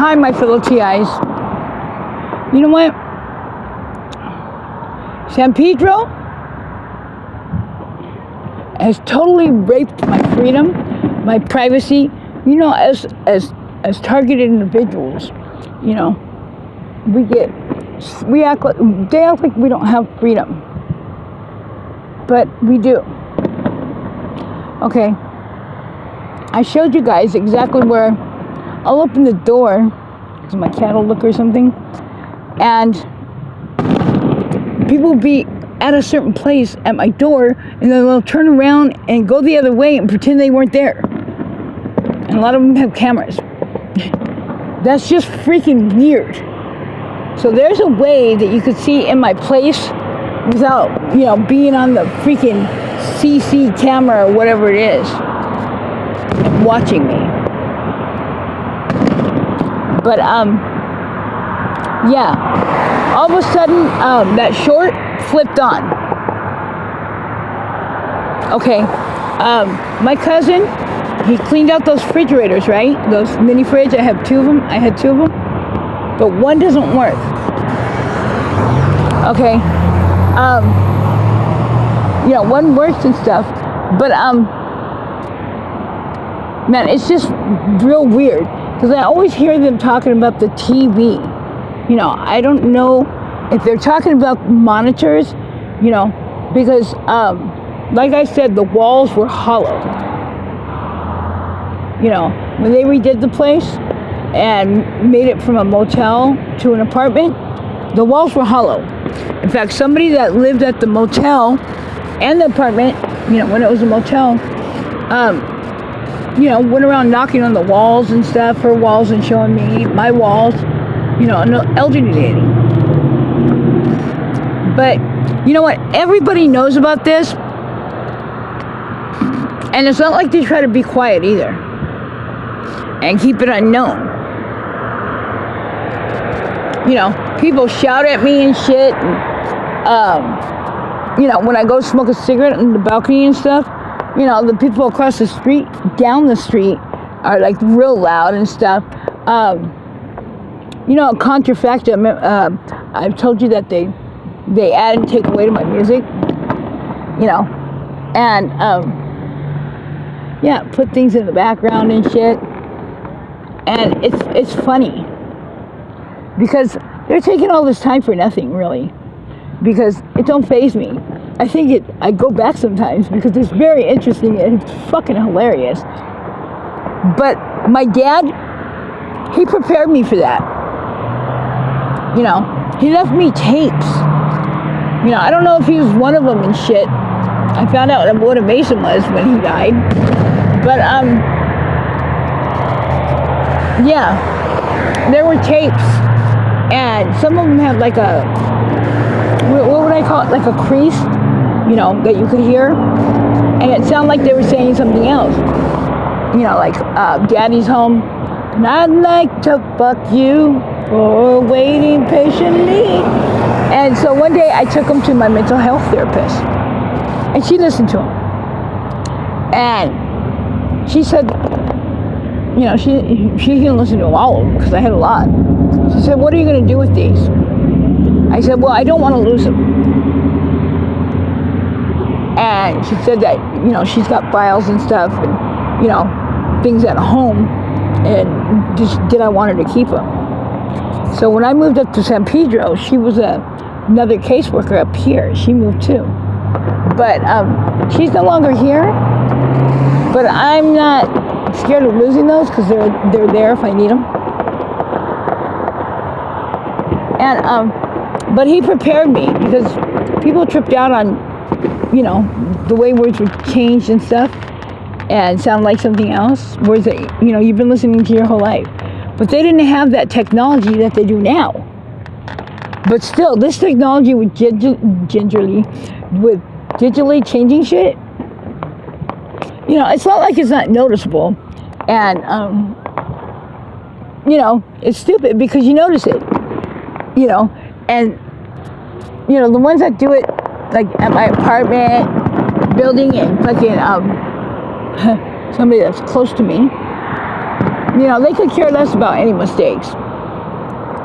Hi, my fellow TIs. You know what? San Pedro has totally raped my freedom, my privacy. You know, as targeted individuals, you know, they act like we don't have freedom, but we do. Okay, I showed you guys exactly where I'll open the door because my cat will look or something, and people will be at a certain place at my door, and then they'll turn around and go the other way and pretend they weren't there. And a lot of them have cameras. That's just freaking weird. So there's a way that you could see in my place without, you know, being on the freaking CC camera or whatever it is and watching me. But yeah, all of a sudden that short flipped on. Okay, my cousin, he cleaned out those refrigerators, right? Those mini fridge. I had two of them, but one doesn't work. Okay, you know, one works and stuff, but man, it's just real weird because I always hear them talking about the TV. You know, I don't know if they're talking about monitors, you know, because like I said, the walls were hollow. You know, when they redid the place and made it from a motel to an apartment, the walls were hollow. In fact, somebody that lived at the motel and the apartment, you know, when it was a motel, you know, went around knocking on the walls and stuff, her walls, and showing me my walls, you know, an elderly lady. But you know what? Everybody knows about this, and it's not like they try to be quiet either and keep it unknown. You know, people shout at me and shit. And, you know, when I go smoke a cigarette on the balcony and stuff, you know, the people across the street, down the street, are like real loud and stuff. You know, contrafactum, I've told you that they add and take away to my music, you know, and yeah, put things in the background and shit. And it's funny because they're taking all this time for nothing, really, because it don't faze me. I go back sometimes because it's very interesting and it's fucking hilarious. But my dad, he prepared me for that. You know, he left me tapes. You know, I don't know if he was one of them and shit. I found out what a Mason was when he died. But, yeah, there were tapes. And some of them had like a, what would I call it? Like a crease, you know, that you could hear. And it sounded like they were saying something else. You know, like, Daddy's home. And I'd like to fuck you for waiting patiently. And so one day I took him to my mental health therapist. And she listened to him. And she said, you know, she didn't listen to all of them because I had a lot. She said, what are you going to do with these? I said, well, I don't want to lose them. And she said that, you know, she's got files and stuff and, you know, things at home. And did I want her to keep them? So when I moved up to San Pedro, she was another caseworker up here. She moved too. But she's no longer here. But I'm not scared of losing those because they're there if I need them. And but he prepared me because people tripped out on, you know, the way words were changed and stuff and sound like something else. Words that, you know, you've been listening to your whole life. But they didn't have that technology that they do now. But still, this technology with digitally changing shit, you know, it's not like it's not noticeable. And, you know, it's stupid because you notice it, you know. And, you know, the ones that do it, like at my apartment building and fucking, somebody that's close to me, you know, they could care less about any mistakes.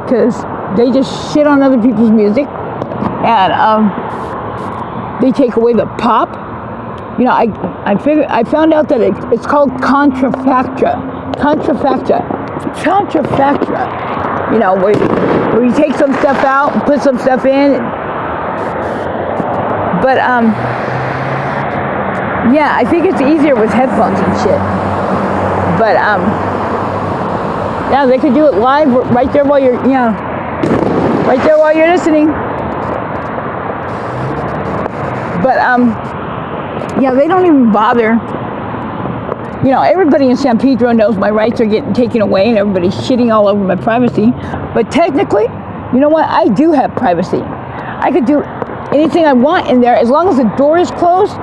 Because they just shit on other people's music. And they take away the pop. You know, I found out that it's called contrafacta. You know, where you take some stuff out and put some stuff in. But yeah, I think it's easier with headphones and shit. But yeah, they could do it live right there while you're, right there while you're listening. But yeah, they don't even bother. You know, everybody in San Pedro knows my rights are getting taken away and everybody's shitting all over my privacy. But technically, you know what? I do have privacy. I could do anything I want in there as long as the door is closed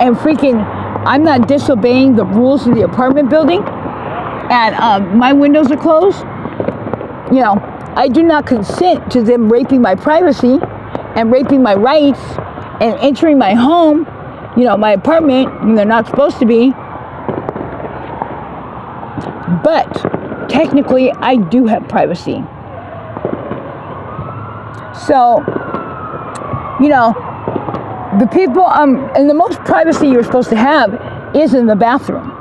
and freaking I'm not disobeying the rules of the apartment building and my windows are closed. You know, I do not consent to them raping my privacy and raping my rights and entering my home, you know, my apartment, when they're not supposed to be. But technically, I do have privacy. So, you know, the people, and the most privacy you're supposed to have is in the bathroom.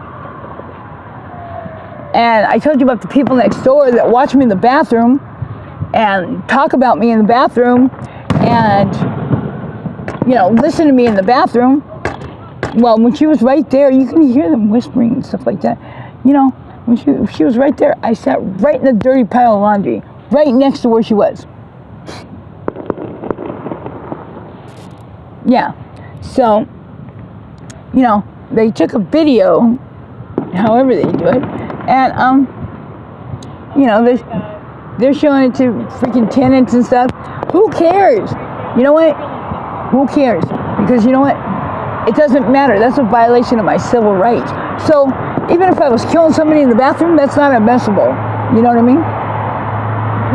And I told you about the people next door that watch me in the bathroom and talk about me in the bathroom and, you know, listen to me in the bathroom. Well, when she was right there, you can hear them whispering and stuff like that. You know, when she was right there, I sat right in the dirty pile of laundry, right next to where she was. Yeah, so, you know, they took a video, however they do it, and, you know, they're showing it to freaking tenants and stuff. Who cares? You know what? Who cares? Because you know what? It doesn't matter. That's a violation of my civil rights. So, even if I was killing somebody in the bathroom, that's not admissible. You know what I mean?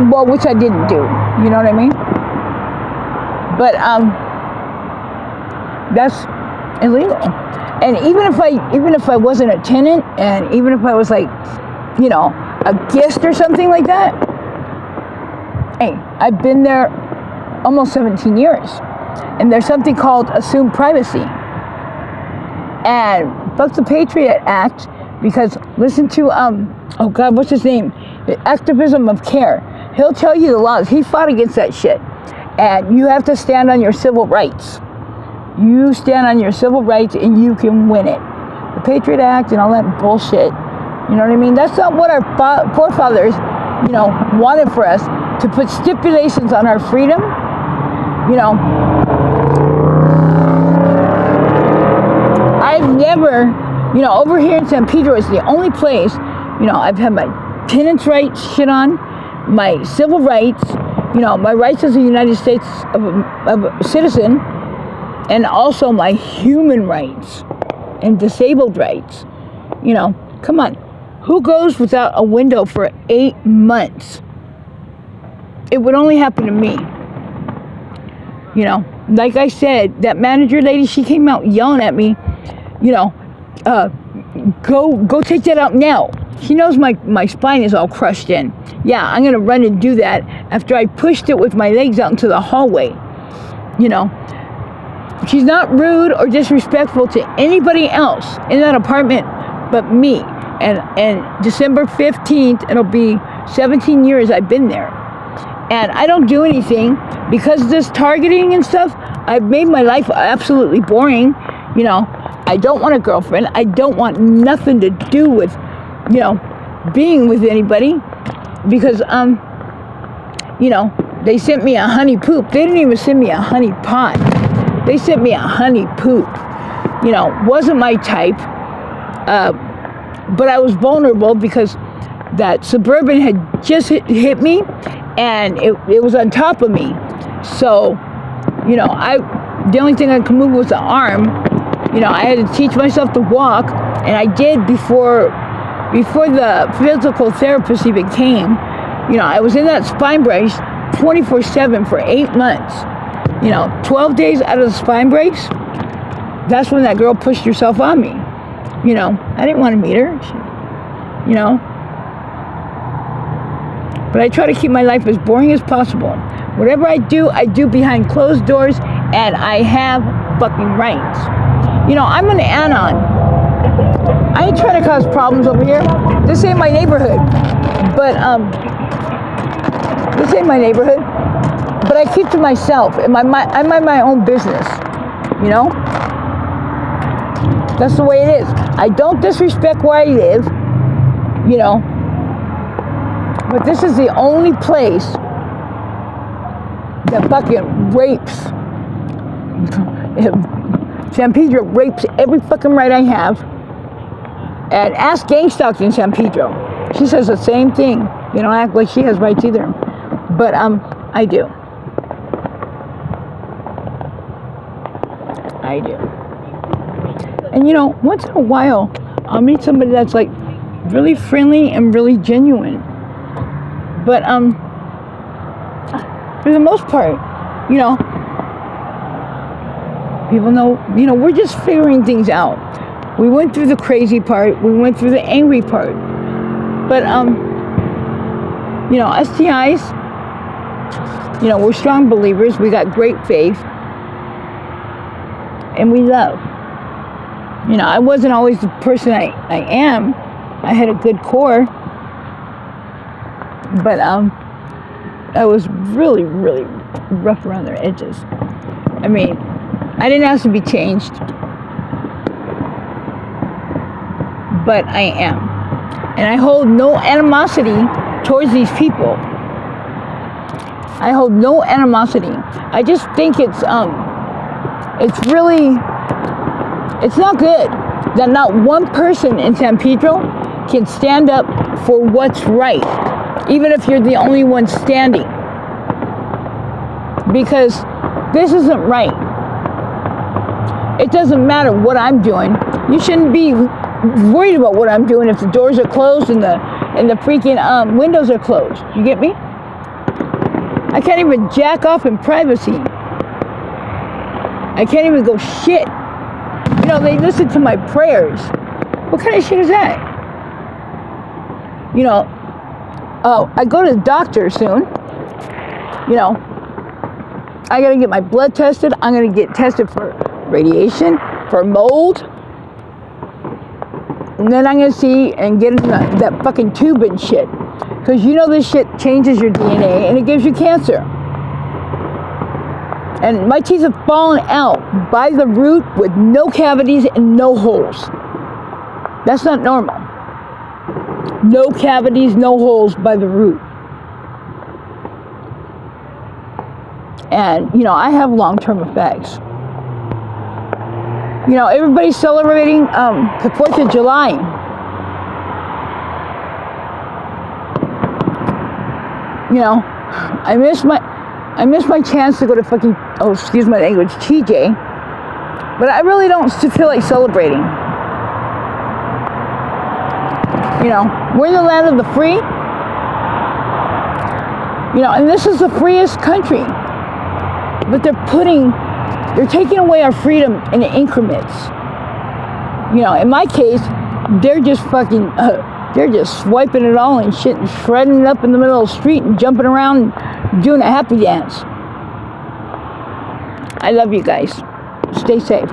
Well, which I didn't do. You know what I mean? But, that's illegal. And even if I wasn't a tenant, and even if I was like, you know, a guest or something like that, hey, I've been there almost 17 years. And there's something called assumed privacy. And fuck the Patriot Act, because listen to, oh God, what's his name? The activism of care. He'll tell you the laws. He fought against that shit. And you have to stand on your civil rights. You stand on your civil rights and you can win it. The Patriot Act and all that bullshit. You know what I mean? That's not what our forefathers, you know, wanted for us, to put stipulations on our freedom. You know, I've never, you know, over here in San Pedro is the only place, you know, I've had my tenants' rights shit on, my civil rights, you know, my rights as a United States of a citizen, and also my human rights and disabled rights. You know, come on. Who goes without a window for 8 months? It would only happen to me. You know, like I said, that manager lady, she came out yelling at me, you know, go take that out now. She knows my spine is all crushed in. Yeah, I'm going to run and do that after I pushed it with my legs out into the hallway. You know, she's not rude or disrespectful to anybody else in that apartment but me. And December 15th, it'll be 17 years I've been there. And I don't do anything because of this targeting and stuff. I've made my life absolutely boring. You know, I don't want a girlfriend. I don't want nothing to do with, you know, being with anybody. Because, you know, they sent me a honey poop. They didn't even send me a honey pot. They sent me a honey poop. You know, wasn't my type. But I was vulnerable because that Suburban had just hit me and it was on top of me. So, you know, the only thing I could move was the arm. You know, I had to teach myself to walk, and I did before the physical therapist even came. You know, I was in that spine brace 24/7 for 8 months. You know, 12 days out of the spine brace, that's when that girl pushed herself on me. You know, I didn't want to meet her. You know, But I try to keep my life as boring as possible. Whatever I do behind closed doors, and I have fucking rights. You know, I'm an anon. I ain't trying to cause problems over here. This ain't my neighborhood. But, this ain't my neighborhood. But I keep to myself. I mind my own business. You know? That's the way it is. I don't disrespect where I live. You know? But this is the only place that fucking rapes. San Pedro rapes every fucking right I have. And ask Gangstalk in San Pedro. She says the same thing. You don't act like she has rights either. But I do. I do. And you know, once in a while, I'll meet somebody that's like really friendly and really genuine. But for the most part, you know, people know, you know, we're just figuring things out. We went through the crazy part, we went through the angry part. But you know, STIs, you know, we're strong believers, we got great faith, and we love. You know, I wasn't always the person I am. I had a good core. But I was really, really rough around their edges. I mean, I didn't ask to be changed, but I am. And I hold no animosity towards these people. I hold no animosity. I just think it's really, it's not good that not one person in San Pedro can stand up for what's right, even if you're the only one standing. Because this isn't right. It doesn't matter what I'm doing. You shouldn't be worried about what I'm doing if the doors are closed and the freaking windows are closed. You get me? I can't even jack off in privacy. I can't even go shit. You know, they listen to my prayers. What kind of shit is that? You know, I go to the doctor soon. You know, I gotta get my blood tested. I'm gonna get tested for radiation, for mold. And then I'm gonna see and get in that fucking tube and shit. Because you know this shit changes your DNA and it gives you cancer. And my teeth have fallen out by the root with no cavities and no holes. That's not normal. No cavities, no holes by the root. And, you know, I have long-term effects. You know, everybody's celebrating the 4th of July. You know, I miss my chance to go to fucking, oh, excuse my language, TJ. But I really don't feel like celebrating. You know, we're in the land of the free. You know, and this is the freest country. But they're taking away our freedom in increments. You know, in my case, they're just fucking, they're just swiping it all and shit and shredding it up in the middle of the street and jumping around and doing a happy dance. I love you guys. Stay safe.